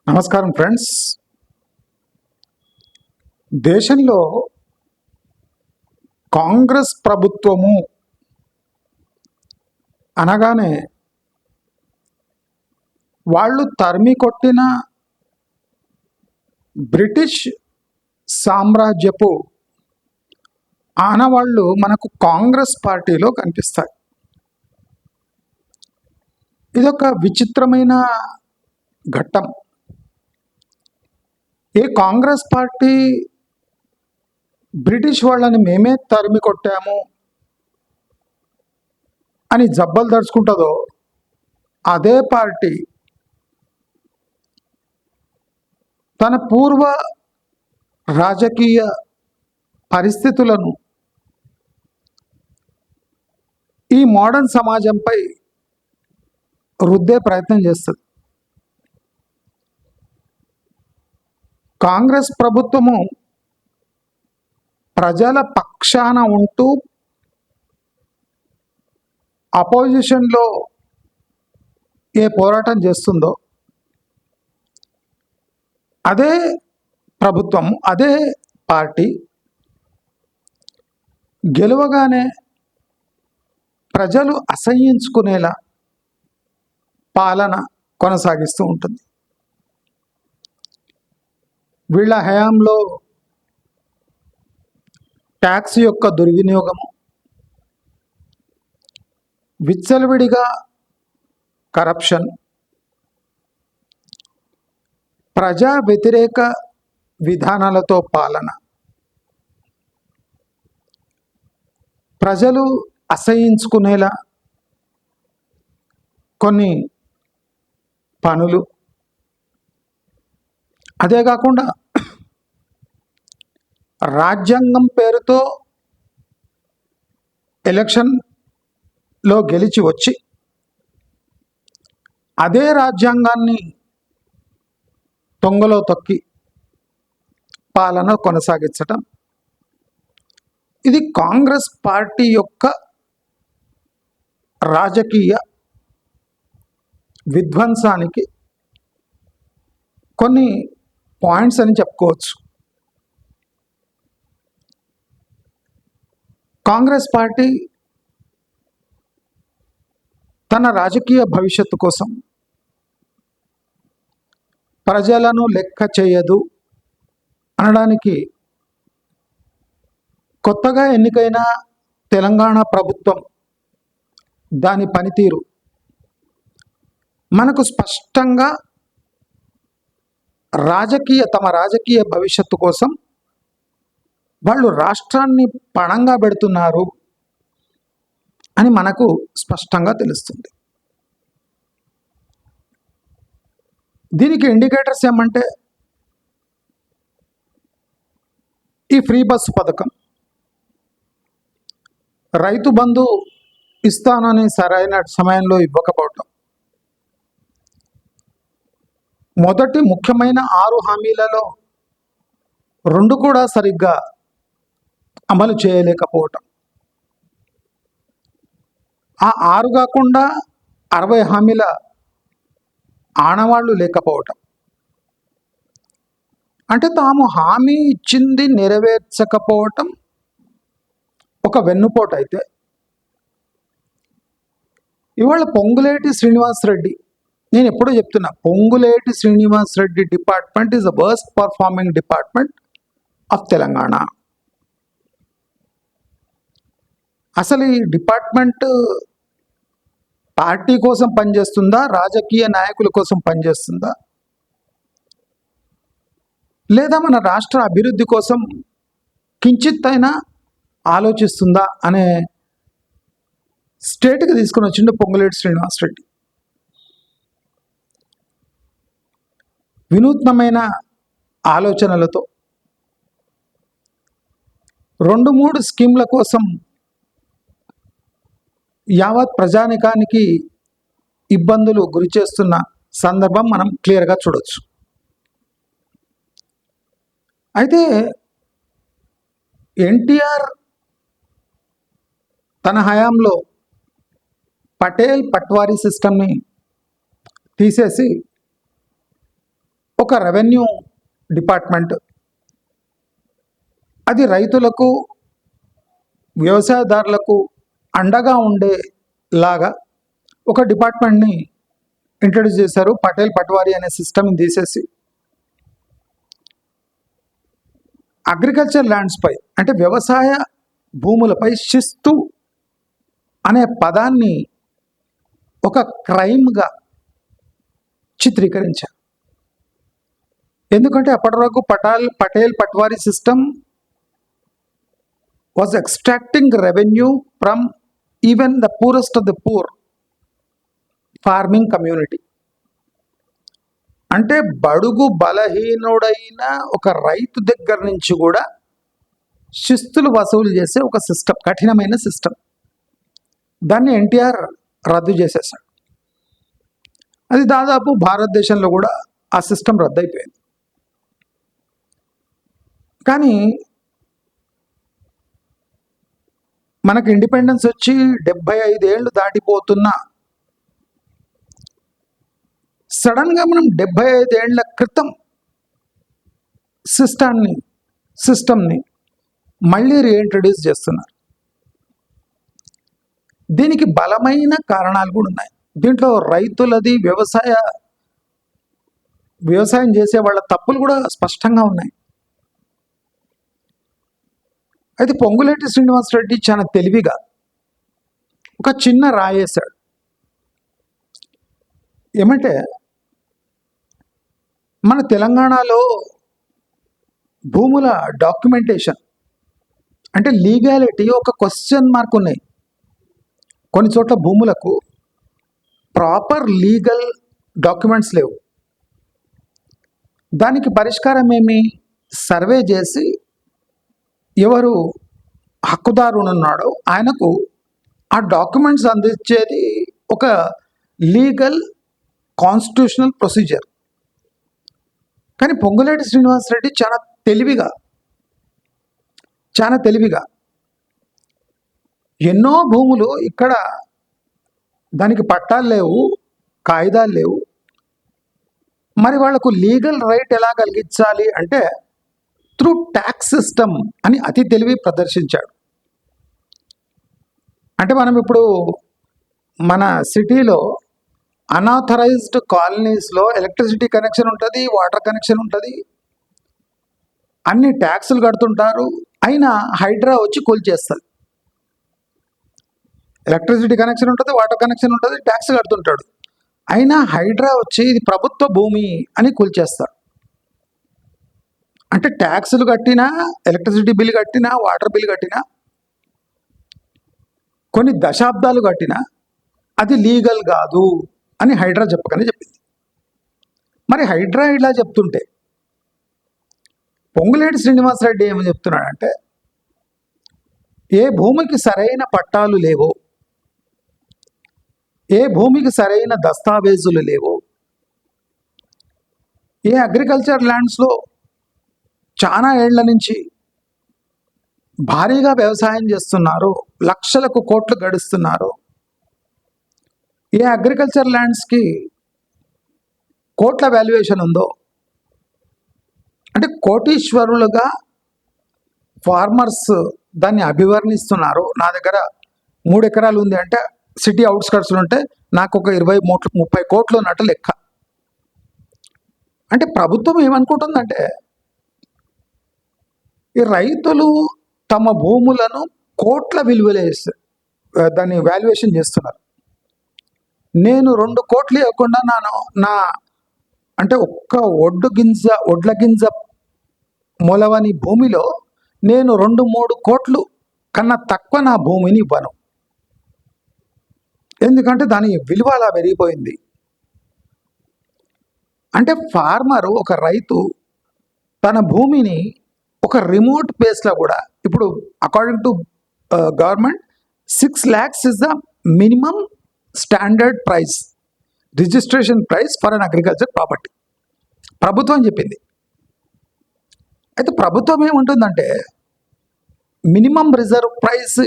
నమస్కారం ఫ్రెండ్స్. దేశంలో కాంగ్రెస్ ప్రభుత్వము అనగానే వాళ్ళు తరిమి కొట్టిన బ్రిటిష్ సామ్రాజ్యపు ఆనవాళ్ళు మనకు కాంగ్రెస్ పార్టీలో కనిపిస్తాయి. ఇదొక విచిత్రమైన ఘట్టం. కాంగ్రెస్ పార్టీ బ్రిటిష్ వాళ్ళని మేమే తరిమి కొట్టాము అని జబ్బలు దడుచుకుంటుందో, అదే పార్టీ తన పూర్వ రాజకీయ పరిస్థితులను ఈ మోడర్న్ సమాజంపై రుద్దే ప్రయత్నం చేస్తుంది. కాంగ్రెస్ ప్రభుత్వము ప్రజల పక్షాన ఉంటూ అపోజిషన్లో ఏ పోరాటం చేస్తుందో అదే ప్రభుత్వం, అదే పార్టీ గెలవగానే ప్రజలు అసహ్యించుకునేలా పాలన కొనసాగిస్తూ ఉంటుంది. వీళ్ళ హయాంలో ట్యాక్స్ యొక్క దుర్వినియోగము, విచ్చలవిడిగా కరప్షన్, ప్రజా వ్యతిరేక విధానాలతో పాలన, ప్రజలు అసహ్యించుకునేలా కొన్ని పనులు, అదే కాకుండా రాజ్యాంగం పేరుతో ఎలక్షన్లో గెలిచి వచ్చి అదే రాజ్యాంగాన్ని తొంగలో తొక్కి పాలన కొనసాగించటం, ఇది కాంగ్రెస్ పార్టీ యొక్క రాజకీయ విధ్వంసానికి కొన్ని పాయింట్స్ అని చెప్పుకోవచ్చు. కాంగ్రెస్ పార్టీ తన రాజకీయ భవిష్యత్తు కోసం ప్రజలను లెక్క చేయదు అనడానికి కొత్తగా ఎన్నికైన తెలంగాణ ప్రభుత్వం దాని పనితీరు మనకు స్పష్టంగా తమ రాజకీయ భవిష్యత్తు కోసం వాళ్ళు రాష్ట్రాన్ని పణంగా పెడుతున్నారు అని మనకు స్పష్టంగా తెలుస్తుంది. దీనికి ఇండికేటర్స్ ఏమంటే ఈ ఫ్రీ బస్సు పథకం, రైతు బంధు ఇస్తానని సరైన సమయంలో ఇవ్వకపోవటం, మొదటి ముఖ్యమైన 6 హామీలలో 2 కూడా సరిగ్గా అమలు చేయలేకపోవటం, ఆ 6 కాకుండా 60 హామీల ఆనవాళ్లు లేకపోవటం, అంటే తాము హామీ ఇచ్చింది నెరవేర్చకపోవటం ఒక వెన్నుపోటు అయితే, ఇవాళ పొంగులేటి శ్రీనివాసరెడ్డి, నేను ఎప్పుడూ చెప్తున్నా, Ponguleti Srinivasa Reddy department is the worst performing department of Telangana. అసలు ఈ డిపార్ట్మెంట్ పార్టీ కోసం పనిచేస్తుందా, రాజకీయ నాయకుల కోసం పనిచేస్తుందా, లేదా మన రాష్ట్ర అభివృద్ధి కోసం కించిత్తైనా ఆలోచిస్తుందా అనే స్టేట్కి తీసుకుని వచ్చిండు పొంగులేటి శ్రీనివాసరెడ్డి. వినూత్నమైన ఆలోచనలతో 2-3 స్కీమ్ల కోసం యావత్ ప్రజానికానికి ఇబ్బందులు గురి చేస్తున్న సందర్భం మనం క్లియర్గా చూడొచ్చు. అయితే ఎన్టీఆర్ తన హయాంలో పటేల్ పట్వారీ సిస్టమ్ని తీసేసి ఒక రెవెన్యూ డిపార్ట్మెంట్, అది రైతులకు వ్యవసాయదారులకు అండగా ఉండేలాగా ఒక డిపార్ట్మెంట్ని ఇంట్రడ్యూస్ చేశారు. పటేల్ పట్వారీ అనే సిస్టమ్ని తీసేసి అగ్రికల్చర్ ల్యాండ్స్పై అంటే వ్యవసాయ భూములపై శిస్తు అనే పదాన్ని ఒక క్రైమ్గా చిత్రీకరించారు. ఎందుకంటే అప్పటి వరకు Patel patwari system was extracting revenue from even the poorest of the poor farming community. అంటే బడుగు బలహీనుడైన ఒక రైతు దగ్గర నుంచి కూడా శిస్తులు వసూలు చేసే ఒక సిస్టమ్, కఠినమైన సిస్టమ్. దాన్ని ఎన్టీఆర్ రద్దు చేసేసాడు. అది దాదాపు భారతదేశంలో కూడా ఆ సిస్టమ్ రద్దయిపోయింది. కానీ మనకు ఇండిపెండెన్స్ వచ్చి 75 ఏళ్ళు దాటిపోతున్నా సడన్గా మనం 75 ఏళ్ల క్రితం సిస్టమ్ని మళ్ళీ రీఇంట్రడ్యూస్ చేస్తున్నారు. దీనికి బలమైన కారణాలు కూడా ఉన్నాయి. దీంట్లో రైతులది వ్యవసాయం చేసే వాళ్ళ తప్పులు కూడా స్పష్టంగా ఉన్నాయి. అయితే పొంగులేటి శ్రీనివాసరెడ్డి చాలా తెలివిగా ఒక చిన్న రాయేశాడు. ఏమంటే మన తెలంగాణలో భూముల డాక్యుమెంటేషన్ అంటే లీగాలిటీ ఒక క్వశ్చన్ మార్క్ ఉన్నాయి. కొన్ని చోట్ల భూములకు ప్రాపర్ లీగల్ డాక్యుమెంట్స్ లేవు. దానికి పరిష్కారం ఏమి? సర్వే చేసి ఎవరు హక్కుదారుడు ఉన్నాడో ఆయనకు ఆ డాక్యుమెంట్స్ అందించేది ఒక లీగల్ కాన్స్టిట్యూషనల్ ప్రొసీజర్. కానీ పొంగులేటి శ్రీనివాసరెడ్డి చాలా తెలివిగా ఎన్నో భూములు ఇక్కడ దానికి పట్టాలు లేవు, కాయిదాలు లేవు, మరి వాళ్లకు లీగల్ రైట్ ఎలా కలిగించాలి అంటే త్రూ ట్యాక్స్ సిస్టమ్ అని అతి తెలివి ప్రదర్శించాడు. అంటే మనం ఇప్పుడు మన సిటీలో అన్ఆథరైజ్డ్ కాలనీస్లో ఎలక్ట్రిసిటీ కనెక్షన్ ఉంటుంది, వాటర్ కనెక్షన్ ఉంటుంది, అన్ని ట్యాక్సులు కడుతుంటారు. అయినా హైడ్రా వచ్చి కూల్చేస్తుంది. ఎలక్ట్రిసిటీ కనెక్షన్ ఉంటుంది, వాటర్ కనెక్షన్ ఉంటుంది, ట్యాక్స్ కడుతుంటాడు. అయినా హైడ్రా వచ్చి ఇది ప్రభుత్వ భూమి అని కూల్చేస్తాడు. అంటే ట్యాక్సులు కట్టినా, ఎలక్ట్రిసిటీ బిల్ కట్టినా, వాటర్ బిల్ కట్టినా, కొన్ని దశాబ్దాలు కట్టినా అది లీగల్ కాదు అని హైడ్రా చెప్పకనే చెప్పింది. మరి హైడ్రా ఇలా చెప్తుంటే పొంగులేటి శ్రీనివాసరెడ్డి ఏమని చెప్తున్నాడంటే ఏ భూమికి సరైన పట్టాలు లేవో, ఏ భూమికి సరైన దస్తావేజులు లేవో, ఏ అగ్రికల్చర్ ల్యాండ్స్లో చాలా ఏళ్ల నుంచి భారీగా వ్యవసాయం చేస్తున్నారు, లక్షలకు కోట్లు గడుస్తున్నారు, ఏ అగ్రికల్చర్ ల్యాండ్స్కి కోట్ల వాల్యుయేషన్ ఉందో, అంటే కోటీశ్వరులుగా ఫార్మర్స్ దాన్ని అభివర్ణిస్తున్నారు. నా దగ్గర 3 ఎకరాలు ఉంది అంటే సిటీ అవుట్స్కట్స్లో ఉంటే నాకు ఒక 20-30 కోట్లు ఉన్నట్టు లెక్క. అంటే ప్రభుత్వం ఏమనుకుంటుందంటే ఈ రైతులు తమ భూములను కోట్ల విలువలేసి దాన్ని వాల్యుయేషన్ చేస్తున్నారు. నేను 2 కోట్లు ఇవ్వకుండా నా అంటే ఒక్క ఒడ్ల గింజ మొలవని భూమిలో నేను 2-3 కోట్లు కన్నా తక్కువ నా భూమిని ఇవ్వను. ఎందుకంటే దాని విలువ అలా పెరిగిపోయింది. అంటే ఫార్మరు, ఒక రైతు తన భూమిని ఒక రిమోట్ ప్లేస్లో కూడా ఇప్పుడు according to government 6 lakhs is the minimum standard price, registration price for an agriculture property ప్రభుత్వం చెప్పింది. అయితే ప్రభుత్వం ఏముంటుందంటే మినిమం రిజర్వ్ ప్రైస్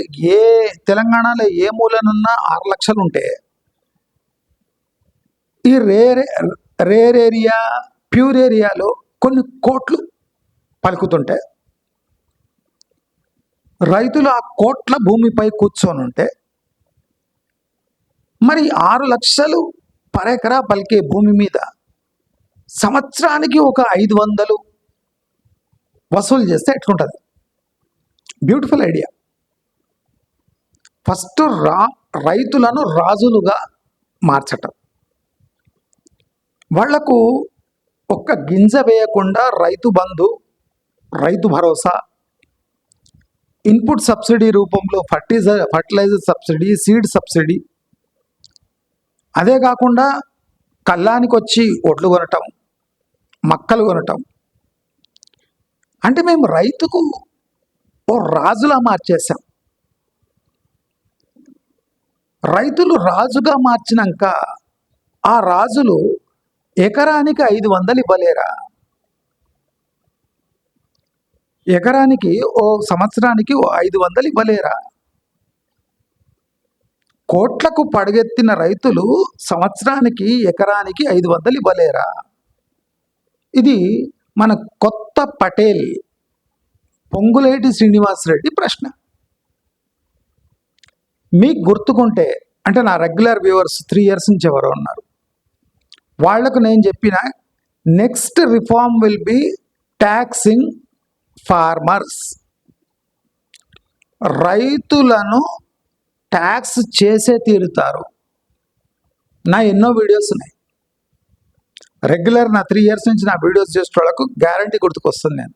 తెలంగాణలో ఏ మూలనున్నా 6 లక్షలు ఉంటే ఈ రేర్ ఏరియా ప్యూర్ ఏరియాలో కొన్ని కోట్లు పలుకుతుంటే రైతులు ఆ కోట్ల భూమిపై కూర్చొని ఉంటే మరి 6 లక్షలు పర్ ఎకరా పలికే భూమి మీద సంవత్సరానికి ఒక 500 వసూలు చేస్తే ఎట్లుంటుంది? Beautiful idea. ఫస్ట్ రైతులను రాజులుగా మార్చటం, వాళ్లకు ఒక్క గింజ వేయకుండా రైతు బంధు, రైతు భరోసా, ఇన్పుట్ సబ్సిడీ రూపంలో ఫర్టిలైజర్ సబ్సిడీ, సీడ్ సబ్సిడీ, అదే కాకుండా కళ్ళానికి వచ్చి ఒడ్లు కొనటం, మక్కలు కొనటం. అంటే మేము రైతుకు ఓ రాజులా మార్చేసాం. రైతులు రాజుగా మార్చినాక ఆ రాజులు ఎకరానికి 500 ఇవ్వలేరా? ఎకరానికి ఓ సంవత్సరానికి 500 ఇవ్వలేరా? కోట్లకు పడగెత్తిన రైతులు సంవత్సరానికి ఎకరానికి 500 ఇవ్వలేరా? ఇది మన కొత్త పటేల్ పొంగులేటి శ్రీనివాసరెడ్డి ప్రశ్న. మీకు గుర్తుకుంటే, అంటే నా రెగ్యులర్ వ్యూవర్స్ 3 years నుంచి ఎవరో ఉన్నారు, వాళ్లకు నేను చెప్పిన next reform will be taxing farmers. రైతులను ట్యాక్స్ చేసే తీరుతారు. నా ఎన్నో వీడియోస్ ఉన్నాయి, రెగ్యులర్ నా 3 years నుంచి నా వీడియోస్ చేసే వాళ్ళకు గ్యారంటీ గుర్తుకొస్తుంది. నేను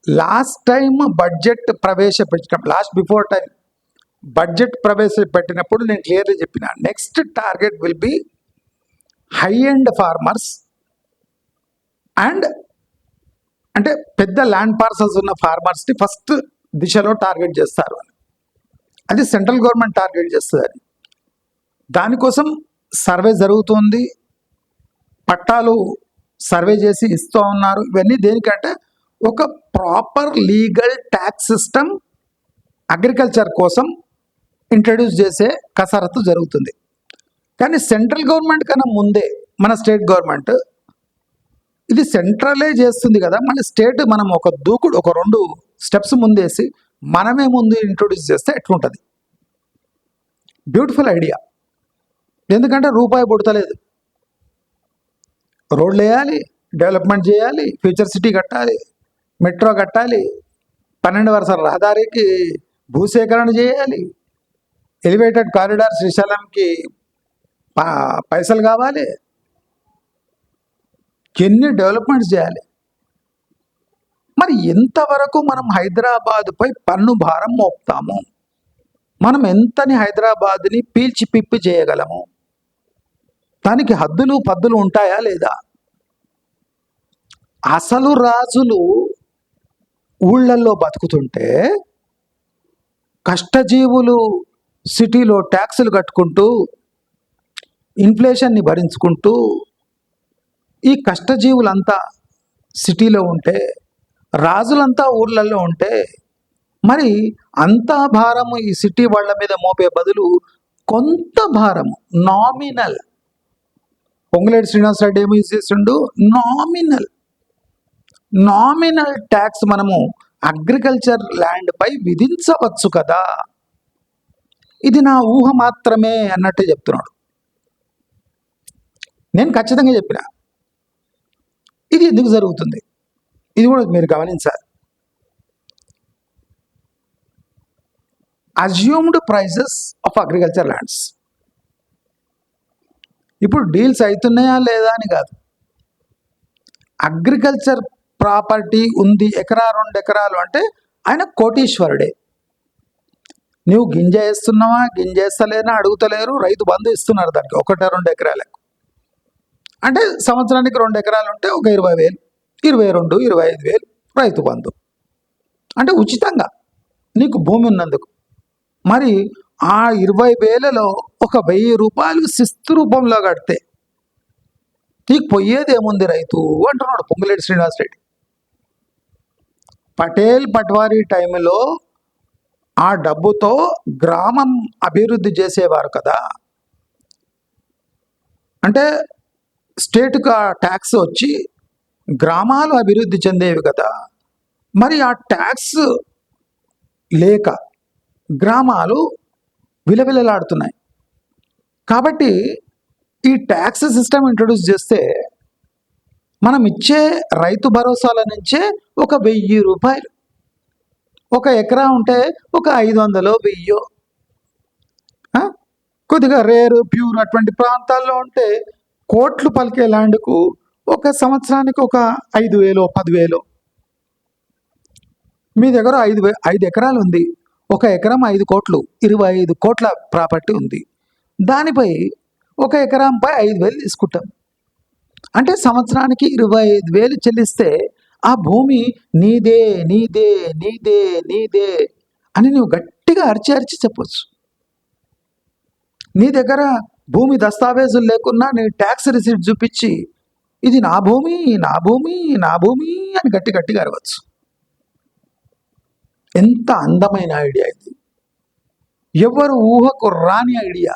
లాస్ట్ టైం బడ్జెట్ ప్రవేశపెట్టడం, బిఫోర్ టైం బడ్జెట్ ప్రవేశపెట్టినప్పుడు నేను క్లియర్లీ చెప్పిన next target will be high end farmers and అంటే పెద్ద ల్యాండ్ పార్సల్స్ ఉన్న ఫార్మర్స్ని ఫస్ట్ దిశలో టార్గెట్ చేస్తారు అని. అది సెంట్రల్ గవర్నమెంట్ టార్గెట్ చేస్తుంది అని. దానికోసం సర్వే జరుగుతుంది, పట్టాలు సర్వే చేసి ఇస్తూ ఉన్నారు. ఇవన్నీ దేనికంటే ఒక proper legal tax system agriculture కోసం ఇంట్రడ్యూస్ చేసే కసరత్తు జరుగుతుంది. కానీ సెంట్రల్ గవర్నమెంట్ కన్నా ముందే మన స్టేట్ గవర్నమెంట్, ఇది సెంట్రలే చేస్తుంది కదా, మళ్ళీ స్టేట్ మనం ఒక 2 స్టెప్స్ ముందేసి మనమే ముందు ఇంట్రొడ్యూస్ చేస్తే ఎట్లుంటుంది? Beautiful idea. ఎందుకంటే రూపాయి పుడతలేదు, రోడ్లు వేయాలి, డెవలప్మెంట్ చేయాలి, ఫ్యూచర్ సిటీ కట్టాలి, మెట్రో కట్టాలి, 12 వరుసల రహదారికి భూసేకరణ చేయాలి, ఎలివేటెడ్ కారిడార్ శ్రీశైలంకి పైసలు కావాలి, ఎన్ని డెవలప్మెంట్స్ చేయాలి. మరి ఎంతవరకు మనం హైదరాబాదుపై పన్ను భారం మోపుతాము? మనం ఎంతని హైదరాబాద్ని పీల్చి పిప్పి చేయగలము? దానికి హద్దులు పద్దులు ఉంటాయా లేదా? అసలు రాజులు ఊళ్ళల్లో బతుకుతుంటే కష్టజీవులు సిటీలో ట్యాక్సులు కట్టుకుంటూ ఇన్ఫ్లేషన్ని భరించుకుంటూ ఈ కష్టజీవులంతా సిటీలో ఉంటే, రాజులంతా ఊర్లలో ఉంటే, మరి అంతా భారము ఈ సిటీ వాళ్ళ మీద మోపే బదులు కొంత భారము నామినల్, పొంగులేటి శ్రీనివాసరెడ్డి ఏమి చేసిండు, నామినల్ ట్యాక్స్ మనము అగ్రికల్చర్ ల్యాండ్ పై విధించవచ్చు కదా. ఇది నా ఊహ మాత్రమే అన్నట్టే చెప్తున్నాడు. నేను ఖచ్చితంగా చెప్పిన ఇది ఎందుకు జరుగుతుంది, ఇది కూడా మీరు గమనించాలి. Assumed prices of agriculture lands. ఇప్పుడు డీల్స్ అవుతున్నాయా లేదా అని కాదు, అగ్రికల్చర్ ప్రాపర్టీ ఉంది, 1-2 ఎకరాలు అంటే ఆయన కోటీశ్వరుడే. నువ్వు గింజ వేస్తున్నావా, గింజ వేస్తలేనా అడుగుతలేరు, రైతు బంధు ఇస్తున్నారు దానికి 1-2 ఎకరాలకు. అంటే సంవత్సరానికి 2 ఎకరాలు ఉంటే ఒక 20,000, 22, 25,000 రైతు బంధు. అంటే ఉచితంగా నీకు భూమి ఉన్నందుకు. మరి ఆ 20,000లో ఒక 1,000 రూపాయలు శిస్తు రూపంలో కడితే నీకు పోయేది ఏముంది రైతు అంటున్నాడు పొంగులేటి శ్రీనివాసరెడ్డి. పటేల్ పట్వారీ టైంలో ఆ డబ్బుతో గ్రామం అభివృద్ధి చేసేవారు కదా. అంటే స్టేట్గా ట్యాక్స్ వచ్చి గ్రామాలు అభివృద్ధి చెందేవి కదా. మరి ఆ ట్యాక్స్ లేక గ్రామాలు విలవిలలాడుతున్నాయి. కాబట్టి ఈ ట్యాక్స్ సిస్టమ్ ఇంట్రొడ్యూస్ చేస్తే మనం ఇచ్చే రైతు భరోసాల నుంచే ఒక 1000 రూపాయలు, ఒక ఎకరా ఉంటే ఒక 500 1000, కొద్దిగా రేరు ప్యూర్ అటువంటి ప్రాంతాల్లో ఉంటే కోట్లు పలికే ల్యాండ్కు ఒక సంవత్సరానికి ఒక 5000 10,000. మీ దగ్గర 5 ఎకరాలు ఉంది, ఒక ఎకరం 5 కోట్లు, 25 కోట్ల ప్రాపర్టీ ఉంది. దానిపై ఒక ఎకరంపై 5,000 తీసుకుంటాం. అంటే సంవత్సరానికి 25,000 చెల్లిస్తే ఆ భూమి నీదే నీదే నీదే నీదే అని నువ్వు గట్టిగా అరిచి అరిచి చెప్పొచ్చు. నీ దగ్గర భూమి దస్తావేజులు లేకున్నా నీ ట్యాక్స్ రిసీట్ చూపించి ఇది నా భూమి నా భూమి నా భూమి అని గట్టి గట్టిగా అరవచ్చు. ఎంత అందమైన ఐడియా ఇది! ఎవరు ఊహకు రాని ఐడియా.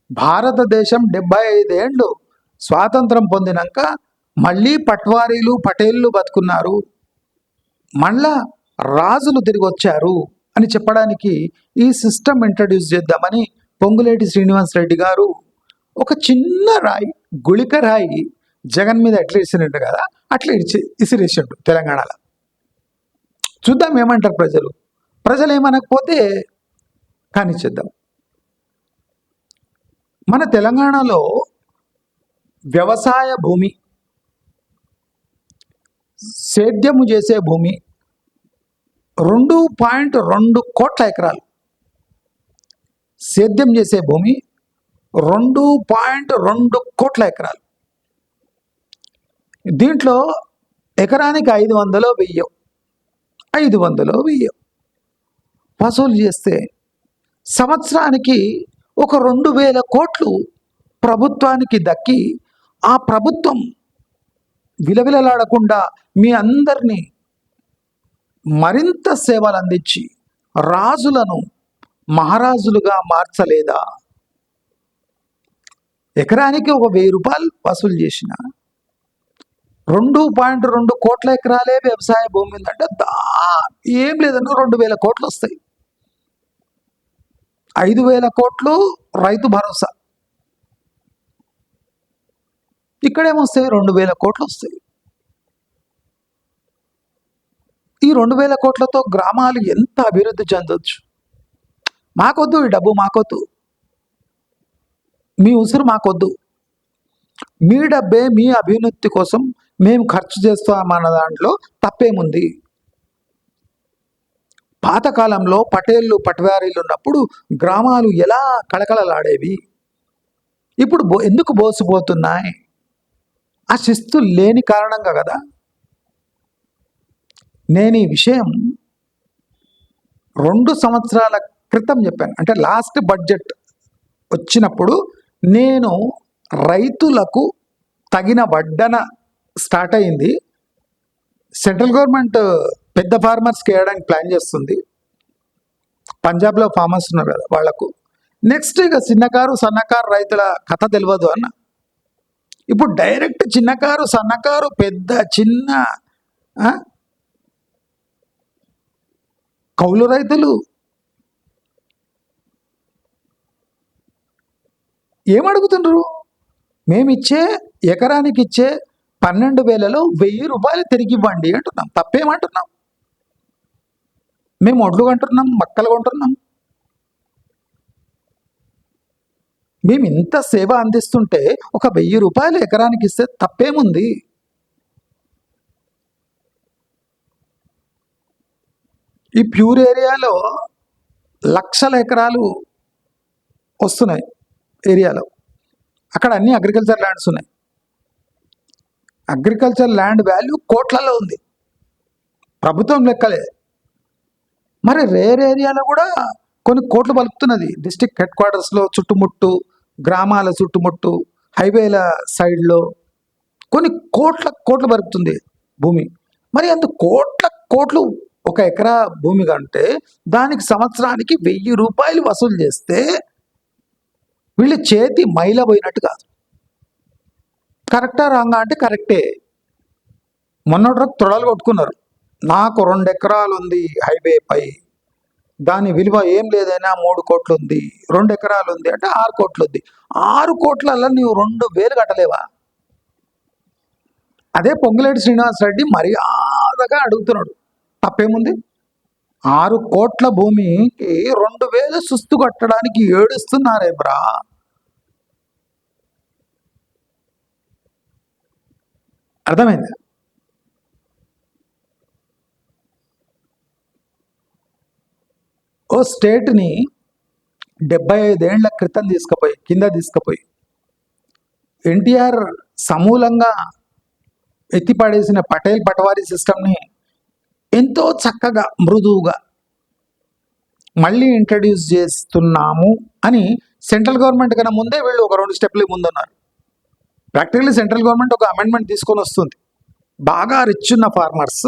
భారతదేశం 75 ఏళ్ళు స్వాతంత్రం పొందినాక మళ్ళీ పట్వారీలు పటేళ్ళు బతుకున్నారు, మళ్ళా రాజులు తిరిగి వచ్చారు అని చెప్పడానికి ఈ సిస్టమ్ ఇంట్రడ్యూస్ చేద్దామని పొంగులేటి శ్రీనివాసరెడ్డి గారు ఒక చిన్న రాయి, గుళిక రాయి జగన్ మీద ఎట్లా ఇసిరిండు కదా అట్లా ఇసిరేసిండు తెలంగాణలో. చూద్దాం ఏమంటారు ప్రజలు. ప్రజలు ఏమనకపోతే కానిచ్చేద్దాం. మన తెలంగాణలో వ్యవసాయ భూమి, సేద్యము చేసే భూమి 2.2 కోట్ల ఎకరాలు. సేద్యం చేసే భూమి 2.2 కోట్ల ఎకరాలు. దీంట్లో ఎకరానికి 500 1000 500 1000 వసూలు చేస్తే సంవత్సరానికి ఒక 2,000 కోట్లు ప్రభుత్వానికి దక్కి ఆ ప్రభుత్వం విలవిలలాడకుండా మీ అందరినీ మరింత సేవలు అందించి రాజులను మహారాజులుగా మార్చలేదా? ఎకరానికి ఒక 1000 రూపాయలు వసూలు చేసిన 2.2 కోట్ల ఎకరాలే వ్యవసాయ భూమి ఉందంటే ఏం లేదన్నా 2,000 కోట్లు వస్తాయి. 5,000 కోట్లు రైతు భరోసా, ఇక్కడేమొస్తాయి 2,000 కోట్లు వస్తాయి. ఈ 2,000 కోట్లతో గ్రామాలు ఎంత అభివృద్ధి చెందొచ్చు. మాకొద్దు ఈ డబ్బు, మాకొద్దు, మీ ఉసురు మాకొద్దు, మీ డబ్బే మీ అభివృద్ధి కోసం మేము ఖర్చు చేస్తామన్న దాంట్లో తప్పేముంది. పాతకాలంలో పటేళ్ళు పట్వారీలు ఉన్నప్పుడు గ్రామాలు ఎలా కళకళలాడేవి, ఇప్పుడు ఎందుకు బోసిపోతున్నాయి? ఆ శిస్తు లేని కారణంగా కదా. నేను ఈ విషయం 2 సంవత్సరాల క్రితం చెప్పాను. అంటే లాస్ట్ బడ్జెట్ వచ్చినప్పుడు నేను రైతులకు తగిన వడ్డన స్టార్ట్ అయింది. సెంట్రల్ గవర్నమెంట్ పెద్ద ఫార్మర్స్కి వేయడానికి ప్లాన్ చేస్తుంది. పంజాబ్లో ఫార్మర్స్ ఉన్నారు కదా వాళ్లకు. నెక్స్ట్ ఇక చిన్నకారు సన్నకారు రైతుల కథ తెలియదు అన్న. ఇప్పుడు డైరెక్ట్ చిన్నకారు సన్నకారు పెద్ద చిన్న కౌలు రైతులు ఏమడుగుతున్నారు? మేమిచ్చే ఎకరానికి ఇచ్చే 12,000లో 1,000 రూపాయలు తిరిగి ఇవ్వండి అంటున్నాం. తప్పేమంటున్నాం? మేము ఒడ్లు కొంటున్నాం, మక్కలు కొంటున్నాం. మేము ఇంత సేవ అందిస్తుంటే ఒక 1,000 రూపాయలు ఎకరానికి ఇస్తే తప్పేముంది? ఈ ప్యూర్ ఏరియాలో లక్షల ఎకరాలు వస్తున్నాయి ఏరియాలో. అక్కడ అన్ని అగ్రికల్చర్ ల్యాండ్స్ ఉన్నాయి. అగ్రికల్చర్ ల్యాండ్ వాల్యూ కోట్లలో ఉంది, ప్రభుత్వం లెక్కలే. మరి రేర్ ఏరియాలో కూడా కొన్ని కోట్లు పలుకుతున్నది. డిస్ట్రిక్ట్ హెడ్ క్వార్టర్స్లో చుట్టుముట్టు, గ్రామాల చుట్టుముట్టు, హైవేల సైడ్లో కొన్ని కోట్లు పలుకుతుంది భూమి. మరి అంత కోట్లు ఒక ఎకరా భూమి కంటే దానికి సంవత్సరానికి 1,000 రూపాయలు వసూలు చేస్తే వీళ్ళ చేతి మైల పోయినట్టు కాదు. కరెక్టా రాంగా అంటే కరెక్టే. మొన్నటి తొడలు కొట్టుకున్నారు. నాకు 2 ఎకరాలు ఉంది హైవే పై, దాని విలువ ఏం లేదైనా 3 కోట్లు ఉంది. 2 ఎకరాలు ఉంది అంటే 6 కోట్లు ఉంది. 6 కోట్లలో నీవు 2,000 కట్టలేవా? అదే పొంగులేటి శ్రీనివాసరెడ్డి మర్యాదగా అడుగుతున్నాడు, తప్పేముంది? 6 కోట్ల భూమికి 2,000 సుస్తు కట్టడానికి ఏడుస్తున్నారే బ్రా. అర్థమైంది? ఓ స్టేట్ని 75 ఏళ్ల క్రితం కింద తీసుకుపోయి ఎన్టీఆర్ సమూలంగా ఎత్తిపడేసిన పటేల్ పటవారీ సిస్టమ్ని ఎంతో చక్కగా మృదువుగా మళ్ళీ ఇంట్రడ్యూస్ చేస్తున్నాము అని సెంట్రల్ గవర్నమెంట్ కన్నా ముందే వీళ్ళు ఒక 2 స్టెప్లు ముందున్నారు. ప్రాక్టికల్లీ సెంట్రల్ గవర్నమెంట్ ఒక అమెండ్మెంట్ తీసుకొని వస్తుంది. బాగా రిచ్ ఉన్న ఫార్మర్స్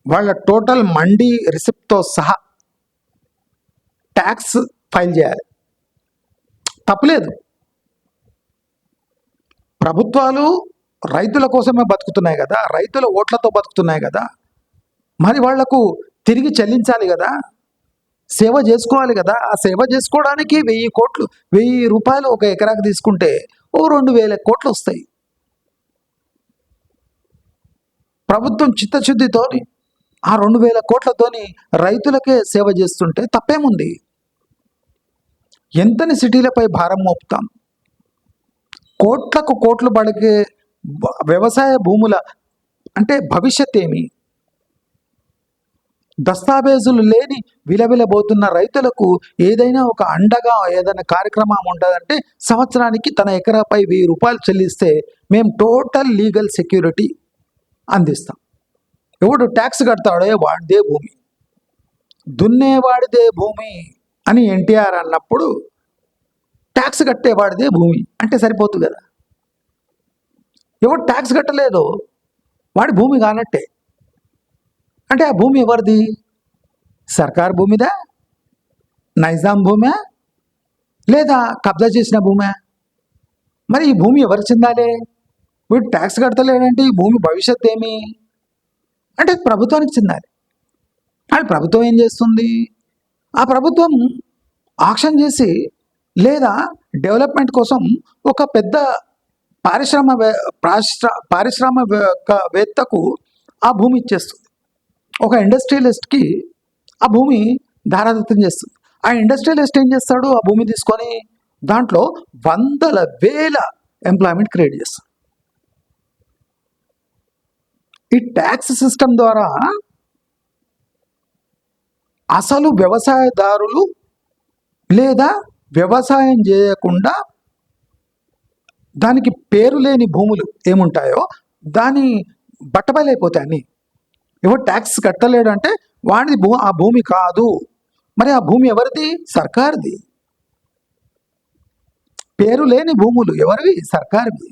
వాళ్ళ టోటల్ మండీ రిసిప్ట్తో సహా ట్యాక్స్ ఫైల్ చేయాలి. తప్పులేదు. ప్రభుత్వాలు రైతుల కోసమే బతుకుతున్నాయి కదా, రైతుల ఓట్లతో బతుకుతున్నాయి కదా, మరి వాళ్లకు తిరిగి చెల్లించాలి కదా, సేవ చేసుకోవాలి కదా. ఆ సేవ చేసుకోవడానికి 1,000 రూపాయలు ఒక ఎకరాకు తీసుకుంటే ఓ 2,000 కోట్లు వస్తాయి. ప్రభుత్వం చిత్తశుద్ధితోని ఆ 2,000 కోట్లతోని రైతులకే సేవ చేస్తుంటే తప్పేముంది? ఎంతని సిటీలపై భారం మోపుతాం? కోట్లకు కోట్లు పడికే వ్యవసాయ భూముల అంటే భవిష్యత్ ఏమి? దస్తావేజులు లేని విలవిలబోతున్న రైతులకు ఏదైనా ఒక అండగా ఏదైనా కార్యక్రమం ఉంటుందంటే సంవత్సరానికి తన ఎకరాపై 1,000 రూపాయలు చెల్లిస్తే మేము టోటల్ లీగల్ సెక్యూరిటీ అందిస్తాం. ఎవడు ట్యాక్స్ కడతాడే వాడిదే భూమి, దున్నేవాడిదే భూమి అని ఎన్టీఆర్ అన్నప్పుడు ట్యాక్స్ కట్టేవాడిదే భూమి అంటే సరిపోతుంది కదా. ఎవడు ట్యాక్స్ కట్టలేదో వాడి భూమి కానట్టే. అంటే ఆ భూమి ఎవరిది? సర్కార్ భూమిదా, నైజాం భూమే, లేదా కబ్జా చేసిన భూమే? మరి ఈ భూమి ఎవరికి చెందాలి? వీడు ట్యాక్స్ కడతలేడంటే ఈ భూమి భవిష్యత్ ఏమి అంటే ప్రభుత్వానికి చెందాలి. అది ప్రభుత్వం ఏం చేస్తుంది? ఆ ప్రభుత్వం ఆక్షన్ చేసి లేదా డెవలప్మెంట్ కోసం ఒక పెద్ద పారిశ్రామికవేత్తకు ఆ భూమి ఇచ్చేస్తుంది. ఒక ఇండస్ట్రియలిస్ట్కి ఆ భూమి ధారాదత్తం చేస్తుంది. ఆ ఇండస్ట్రియలిస్ట్ ఏం చేస్తాడు? ఆ భూమి తీసుకొని దాంట్లో 100,000 ఎంప్లాయ్మెంట్ క్రియేట్ చేస్తాడు. ఈ ట్యాక్స్ సిస్టమ్ ద్వారా అసలు వ్యవసాయదారులు లేదా వ్యవసాయం చేయకుండా దానికి పేరు లేని భూములు ఏముంటాయో దాని బట్టబయలైపోతాయి అన్నీ. ఎవరు ట్యాక్స్ కట్టలేడు అంటే వాడిది ఆ భూమి కాదు. మరి ఆ భూమి ఎవరిది? సర్కార్ది. పేరు లేని భూములు ఎవరివి? సర్కార్వి.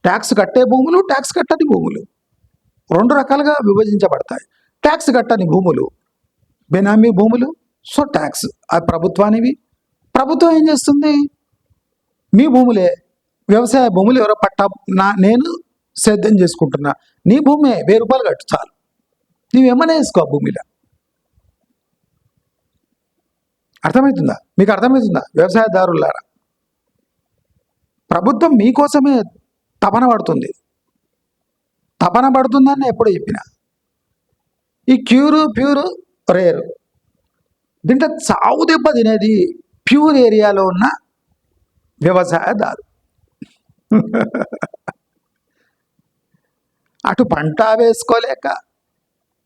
ట్యాక్స్ కట్టే భూములు, ట్యాక్స్ కట్టని భూములు 2 రకాలుగా విభజించబడతాయి. ట్యాక్స్ కట్టని భూములు బెనామీ భూములు, సో ట్యాక్స్ అది ప్రభుత్వానివి. ప్రభుత్వం ఏం చేస్తుంది? మీ భూములే, వ్యవసాయ భూములు ఎవరో నేను సేద్యం చేసుకుంటున్నా, నీ భూమే 1,000 రూపాయలు కట్టు చాలు, నీవేమన్నా వేసుకో ఆ భూమిలో. అర్థమవుతుందా? మీకు అర్థమవుతుందా? వ్యవసాయదారులారా, ప్రభుత్వం మీకోసమే తపన పడుతుందని ఎప్పుడు చెప్పిన. ఈ ప్యూరు రేరు, దీంట్లో చావు దెబ్బ తినేది ప్యూర్ ఏరియాలో ఉన్న వ్యవసాయదారు. అటు పంట వేసుకోలేక,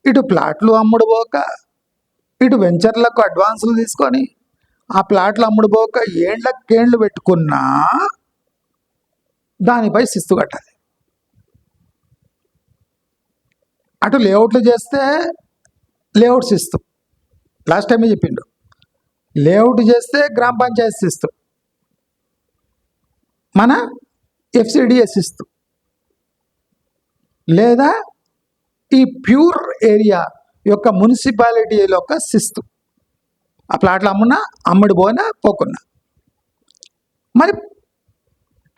ఇటు ప్లాట్లు అమ్ముడుపోక, ఇటు వెంచర్లకు అడ్వాన్సులు తీసుకొని ఆ ప్లాట్లు అమ్ముడుపోక ఏండ్లకేండ్లు పెట్టుకున్నా దానిపై శిస్తు కట్టాలి. అటు లేఅవుట్లు చేస్తే లేఅవుట్ శిస్తు, లాస్ట్ టైమే చెప్పిండు. లేఅవుట్ చేస్తే గ్రామ పంచాయతీ శిస్తు, మన FCDS శిస్తు, లేదా ఈ ప్యూర్ ఏరియా యొక్క మున్సిపాలిటీ యొక్క శిస్తు. ఆ ప్లాట్లు అమ్ముడిపోయినా పోకున్నా. మరి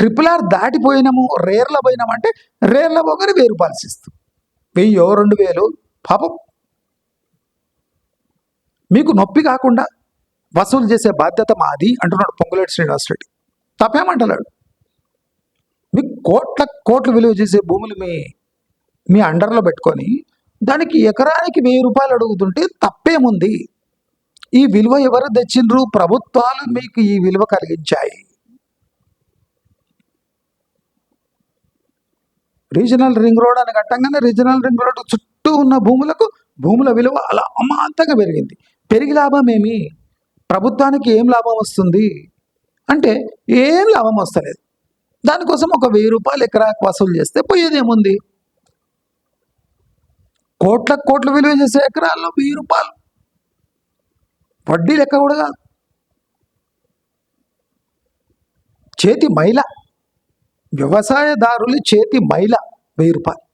RRR దాటిపోయినాము, రేర్లో పోయినామంటే రేర్లో పోగానే 1000 రూపాయలు ఇస్తాం. 1000 2000 పాపం మీకు నొప్పి కాకుండా వసూలు చేసే బాధ్యత మాది అంటున్నాడు పొంగులేటి శ్రీనివాసరెడ్డి. తప్పేమంటలేడు. మీకు కోట్ల విలువ చేసే భూములు మీ అండర్లో పెట్టుకొని దానికి ఎకరానికి 1000 రూపాయలు అడుగుతుంటే తప్పేముంది? ఈ విలువ ఎవరు తెచ్చిండ్రు? ప్రభుత్వాలు మీకు ఈ విలువ కలిగించాయి. రీజనల్ రింగ్ రోడ్ అని కట్టంగానే రీజనల్ రింగ్ రోడ్ చుట్టూ ఉన్న భూముల విలువ అలా అమాంతంగా పెరిగింది. పెరిగి లాభం ఏమి? ప్రభుత్వానికి ఏం లాభం వస్తుంది అంటే ఏం లాభం వస్తలేదు. దానికోసం ఒక 1000 రూపాయలు ఎకరాకు వసూలు చేస్తే పోయేదేముంది? కోట్ల విలువ చేసే ఎకరాల్లో 1000 రూపాయలు వడ్డీ లెక్క కూడా కాదు. చేతి మైల, వ్యవసాయదారులు చేతి మైల 1000 రూపాయలు.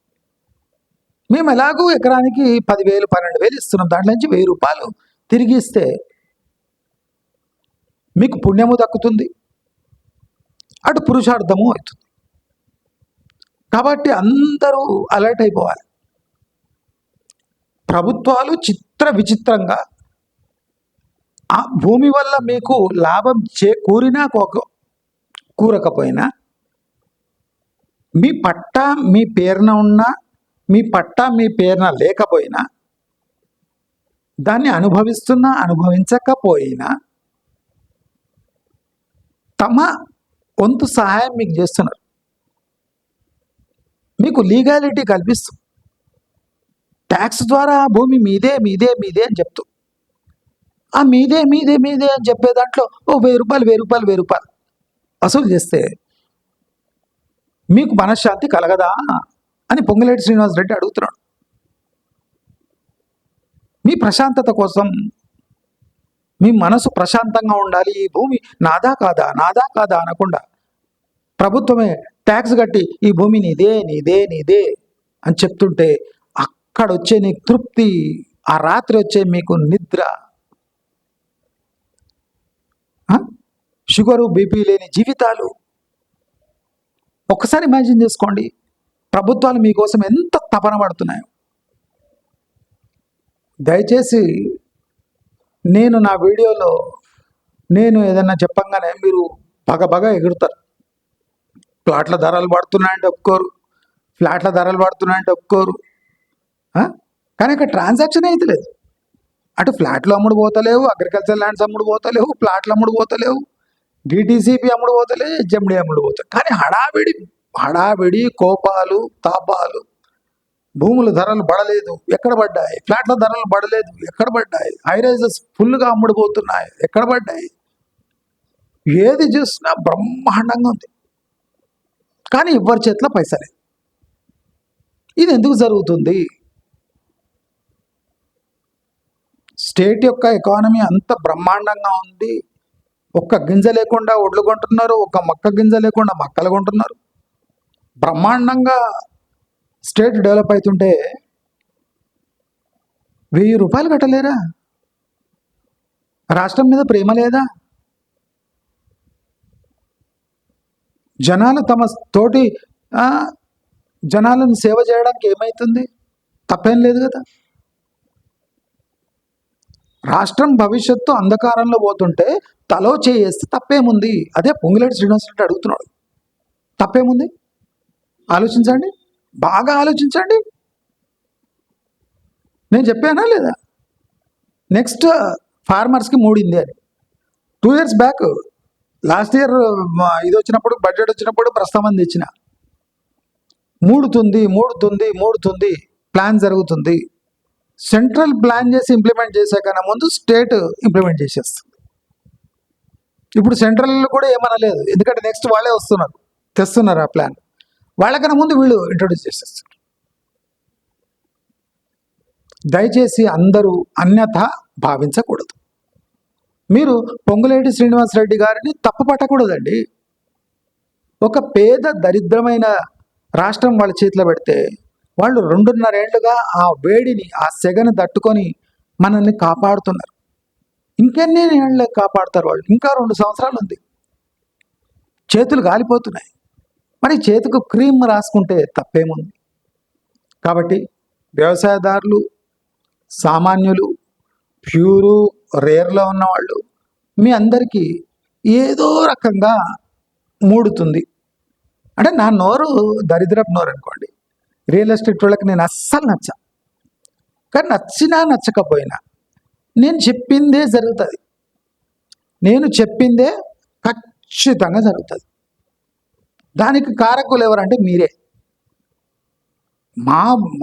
మేము ఎలాగూ ఎకరానికి 10,000 12,000 ఇస్తున్నాం. దాంట్లో నుంచి 1000 రూపాయలు తిరిగి ఇస్తే మీకు పుణ్యము దక్కుతుంది, అటు పురుషార్థము అవుతుంది. కాబట్టి అందరూ అలర్ట్ అయిపోవాలి. ప్రభుత్వాలు విచిత్రంగా ఆ భూమి వల్ల మీకు లాభం చేకూరినా కూరకపోయినా మీ పట్టా మీ పేరున ఉన్నా మీ పట్టా మీ పేరున లేకపోయినా దాన్ని అనుభవించకపోయినా తమ వంతు సహాయం మీకు చేస్తున్నారు. మీకు లీగాలిటీ కల్పిస్తూ ట్యాక్స్ ద్వారా భూమి మీదే అని చెప్తూ ఆ మీదే అని చెప్పే దాంట్లో 1000 రూపాయలు వసూలు చేస్తే మీకు మనశ్శాంతి కలగదా అని పొంగులేటి శ్రీనివాసరెడ్డి అడుగుతున్నాడు. మీ ప్రశాంతత కోసం, మీ మనసు ప్రశాంతంగా ఉండాలి. ఈ భూమి నాదా కాదా అనకుండా ప్రభుత్వమే ట్యాక్స్ కట్టి ఈ భూమి నీదే అని చెప్తుంటే అక్కడ వచ్చే నీకు తృప్తి, ఆ రాత్రి వచ్చే మీకు నిద్ర, షుగరు బీపీ లేని జీవితాలు ఒక్కసారి ఇమాజిన్ చేసుకోండి. ప్రభుత్వాలు మీకోసం ఎంత తపన పడుతున్నాయో. దయచేసి నేను నా వీడియోలో నేను ఏదన్నా చెప్పంగానే మీరు బగ ఎగురుతారు. ఫ్లాట్ల ధరలు పడుతున్నాయంటే ఒప్పుకోరు. కానీ ఇక్కడ ట్రాన్సాక్షన్ అయితే లేదు. అటు ఫ్లాట్లు అమ్ముడు పోతలేవు, అగ్రికల్చర్ ల్యాండ్స్ అమ్ముడు పోతలేవు, ప్లాట్లు అమ్ముడు పోతలేవు, డిటీసీపీ అమ్ముడు పోతలేవు, హెచ్ఎండి అమ్ముడు పోతలేవు. కానీ హడావిడి కోపాలు తాపాలు. భూముల ధరలు పడలేదు, ఎక్కడ పడ్డాయి? ఫ్లాట్ల ధరలు పడలేదు, ఎక్కడ పడ్డాయి? హైరైజెస్ ఫుల్గా అమ్ముడుపోతున్నాయి, ఎక్కడ పడ్డాయి? ఏది చూసినా బ్రహ్మాండంగా ఉంది. కానీ ఎవరి చేతిలో పైసలే. ఇది ఎందుకు జరుగుతుంది? స్టేట్ యొక్క ఎకానమీ అంత బ్రహ్మాండంగా ఉంది. ఒక్క గింజ లేకుండా ఒడ్లు కొంటున్నారు, ఒక్క మొక్క గింజ లేకుండా మక్కలు కొంటున్నారు. బ్రహ్మాండంగా స్టేట్ డెవలప్ అవుతుంటే 1000 రూపాయలు కట్టలేరా? రాష్ట్రం మీద ప్రేమ లేదా? జనాలు తమ తోటి జనాలను సేవ చేయడానికి ఏమవుతుంది? తప్పేం లేదు కదా. రాష్ట్రం భవిష్యత్తు అంధకారంలో పోతుంటే తలో చేస్తే తప్పేముంది? అదే పొంగులేటి శ్రీనివాసరెడ్డి అడుగుతున్నాడు. తప్పేముంది? ఆలోచించండి, బాగా ఆలోచించండి. నేను చెప్పానా లేదా? నెక్స్ట్ ఫార్మర్స్కి 3 అని 2 years బ్యాక్, లాస్ట్ ఇయర్ ఇది వచ్చినప్పుడు, బడ్జెట్ వచ్చినప్పుడు ప్రస్తావన తెచ్చిన. మూడుతుంది ప్లాన్ జరుగుతుంది. సెంట్రల్ ప్లాన్ చేసి ఇంప్లిమెంట్ చేసే కన్నా ముందు స్టేట్ ఇంప్లిమెంట్ చేసేస్తుంది. ఇప్పుడు సెంట్రల్ కూడా ఏమనలేదు, ఎందుకంటే నెక్స్ట్ వాళ్ళే తెస్తున్నారు ఆ ప్లాన్. వాళ్ళకన్నా ముందు వీళ్ళు ఇంట్రొడ్యూస్ చేసేస్తారు. దయచేసి అందరూ అన్యథ భావించకూడదు. మీరు పొంగులేటి శ్రీనివాసరెడ్డి గారిని తప్పు పట్టకూడదండి. ఒక పేద దరిద్రమైన రాష్ట్రం వాళ్ళ చేతిలో పెడితే వాళ్ళు 2.5 ఏళ్లుగా ఆ వేడిని, ఆ సెగను తట్టుకొని మనల్ని కాపాడుతున్నారు. ఇంకెన్ని ఏళ్ళు కాపాడుతారు వాళ్ళు? ఇంకా 2 సంవత్సరాలు ఉంది. చేతులు గాలిపోతున్నాయి. మరి చేతికి క్రీమ్ రాసుకుంటే తప్పేముంది? కాబట్టి వ్యవసాయదారులు, సామాన్యులు, ప్యూరు, రేర్లో ఉన్నవాళ్ళు మీ అందరికీ ఏదో రకంగా మూడుతుంది. అంటే నా నోరు దరిద్రపు నోరు అనుకోండి. రియల్ ఎస్టేట్ వాళ్ళకి నేను అస్సలు నచ్చ. కానీ నచ్చినా నచ్చకపోయినా నేను చెప్పిందే జరుగుతుంది. నేను చెప్పిందే ఖచ్చితంగా జరుగుతుంది. దానికి కారకులు ఎవరంటే మీరే.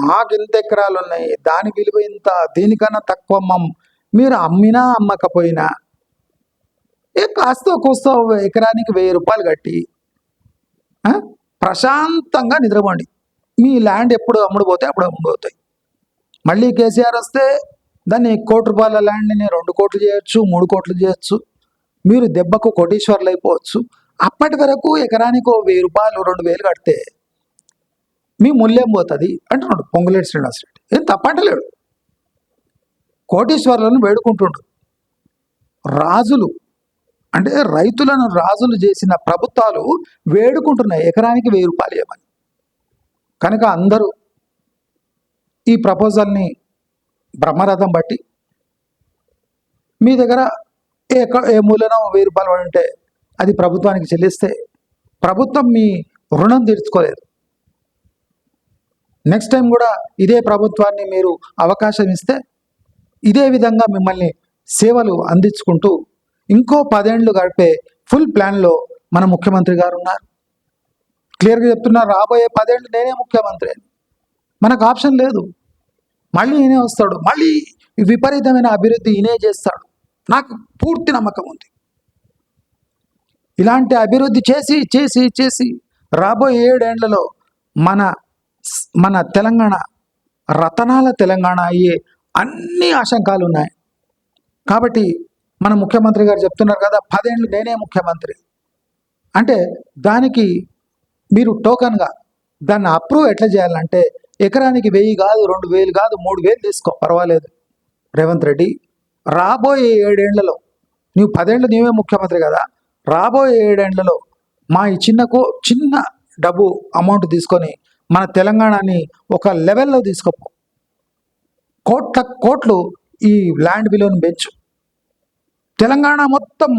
మాకింత ఎకరాలు ఉన్నాయి, దాని విలువ ఇంత, దీనికన్నా తక్కువ అమ్మం. మీరు అమ్మినా అమ్మకపోయినా కాస్తో కూస్తో ఎకరానికి 1000 రూపాయలు కట్టి ప్రశాంతంగా నిద్రపోండి. మీ ల్యాండ్ ఎప్పుడు అమ్ముడుపోతే అప్పుడు అమ్ముడుపోతాయి. మళ్ళీ కేసీఆర్ వస్తే దాన్ని 1 కోటి రూపాయల ల్యాండ్ని 2 కోట్లు చేయొచ్చు, 3 కోట్లు చేయొచ్చు. మీరు దెబ్బకు కోటీశ్వర్లు అయిపోవచ్చు. అప్పటి వరకు ఎకరానికి 1000 రూపాయలు 2000 కడితే మీ మూల్యం పోతుంది అంటున్నాడు పొంగులేటి శ్రీనివాస్ రెడ్డి. ఏం తప్పంటలేడు. కోటీశ్వర్లను వేడుకుంటుండు. రాజులు అంటే రైతులను రాజులు చేసిన ప్రభుత్వాలు వేడుకుంటున్నాయి ఎకరానికి 1000 రూపాయలు ఇవ్వమని. కనుక అందరూ ఈ ప్రపోజల్ని బ్రహ్మరథం బట్టి మీ దగ్గర ఏ మూలనో 1000 రూపాయలు పడి ఉంటే అది ప్రభుత్వానికి చెల్లిస్తే ప్రభుత్వం మీ రుణం తీర్చుకోలేదు. నెక్స్ట్ టైం కూడా ఇదే ప్రభుత్వాన్ని మీరు అవకాశం ఇస్తే ఇదే విధంగా మిమ్మల్ని సేవలు అందించుకుంటూ ఇంకో 10 ఏళ్ళు గడిపే ఫుల్ ప్లాన్లో మన ముఖ్యమంత్రి గారు ఉన్నారు. క్లియర్గా చెప్తున్నారు, రాబోయే 10 ఏళ్ళు నేనే ముఖ్యమంత్రి అని. మనకు ఆప్షన్ లేదు. మళ్ళీ ఈయనే వస్తాడు, మళ్ళీ విపరీతమైన అభివృద్ధి ఈయనే చేస్తాడు. నాకు పూర్తి నమ్మకం ఉంది. ఇలాంటి అభివృద్ధి చేసి చేసి చేసి రాబోయే 7 ఏళ్లలో మన తెలంగాణ రతనాల తెలంగాణ అయ్యే అన్ని ఆశంకాలు ఉన్నాయి. కాబట్టి మన ముఖ్యమంత్రి గారు చెప్తున్నారు కదా, 10 ఏళ్ళు నేనే ముఖ్యమంత్రి అంటే దానికి మీరు టోకన్గా దాన్ని అప్రూవ్ ఎట్లా చేయాలంటే ఎకరానికి 1000 కాదు, 2000 కాదు, 3000 తీసుకో, పర్వాలేదు రేవంత్ రెడ్డి. రాబోయే 7 ఏళ్లలో నువ్వు 10 ఏళ్ళు నీవే ముఖ్యమంత్రి కదా, రాబోయే 7 ఏళ్లలో మా ఈ చిన్న డబ్బు అమౌంట్ తీసుకొని మన తెలంగాణని ఒక లెవెల్లో తీసుకోపో. కోట్లు ఈ ల్యాండ్ విలువను పెంచు. తెలంగాణ మొత్తం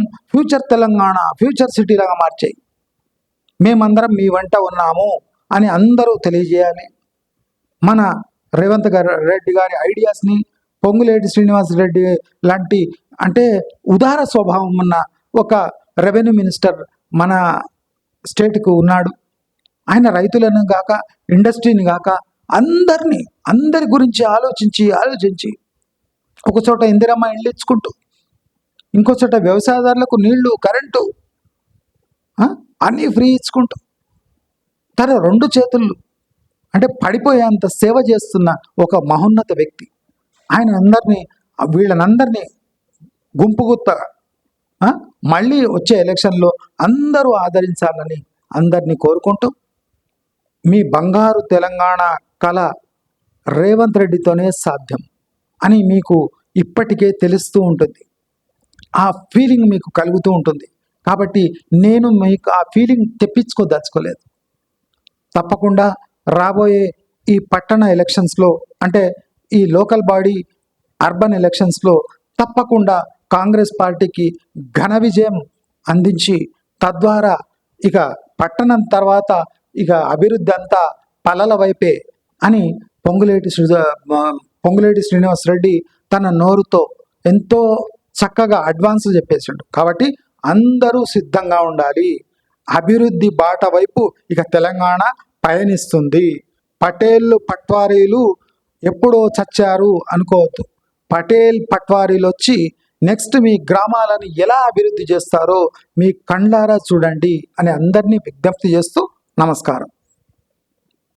తెలంగాణ ఫ్యూచర్ సిటీ లాగా మార్చేయి. మేమందరం మీ వెంట ఉన్నాము అని అందరూ తెలియజేయాలి. మన రేవంత్ రెడ్డి గారి ఐడియాస్ని పొంగులేటి శ్రీనివాస్ రెడ్డి లాంటి అంటే ఉదార స్వభావం ఉన్న ఒక రెవెన్యూ మినిస్టర్ మన స్టేట్కు ఉన్నాడు. ఆయన రైతులను గాక ఇండస్ట్రీని గాక అందరి గురించి ఆలోచించి ఒక చోట ఇందిరమ్మ ఇళ్ళు ఇచ్చుకుంటూ ఇంకో చోట వ్యవసాయదారులకు నీళ్లు, కరెంటు అన్నీ ఫ్రీ ఇచ్చుకుంటూ తన 2 చేతులు అంటే పడిపోయేంత సేవ చేస్తున్న ఒక మహోన్నత వ్యక్తి. వీళ్ళనందరినీ గుంపుగుత్తగా మళ్ళీ వచ్చే ఎలక్షన్లో అందరూ ఆదరించాలని అందరినీ కోరుకుంటూ మీ బంగారు తెలంగాణ కళ రేవంత్ రెడ్డితోనే సాధ్యం అని మీకు ఇప్పటికే తెలుస్తూ ఉంటుంది. ఆ ఫీలింగ్ మీకు కలుగుతూ ఉంటుంది. కాబట్టి నేను మీకు ఆ ఫీలింగ్ తెప్పించుకోదలుచుకోలేదు. తప్పకుండా రాబోయే ఈ పట్టణ ఎలక్షన్స్లో అంటే ఈ లోకల్ బాడీ అర్బన్ ఎలక్షన్స్లో తప్పకుండా కాంగ్రెస్ పార్టీకి ఘన విజయం అందించి తద్వారా ఇక పట్టణం తర్వాత ఇక అభివృద్ధి అంతా పల్లల వైపే అని పొంగులేటి శ్రీనివాస్ రెడ్డి తన నోరుతో ఎంతో చక్కగా అడ్వాన్స్ చెప్పేసిండు. కాబట్టి అందరూ సిద్ధంగా ఉండాలి. అభివృద్ధి బాట వైపు ఇక తెలంగాణ పయనిస్తుంది. పట్వారీలు ఎప్పుడో చచ్చారు అనుకోవద్దు. పట్వారీలు వచ్చి నెక్స్ట్ మీ గ్రామాలను ఎలా అభివృద్ధి చేస్తారో మీ కండ్లారా చూడండి అని అందరినీ విజ్ఞప్తి చేస్తూ నమస్కారం.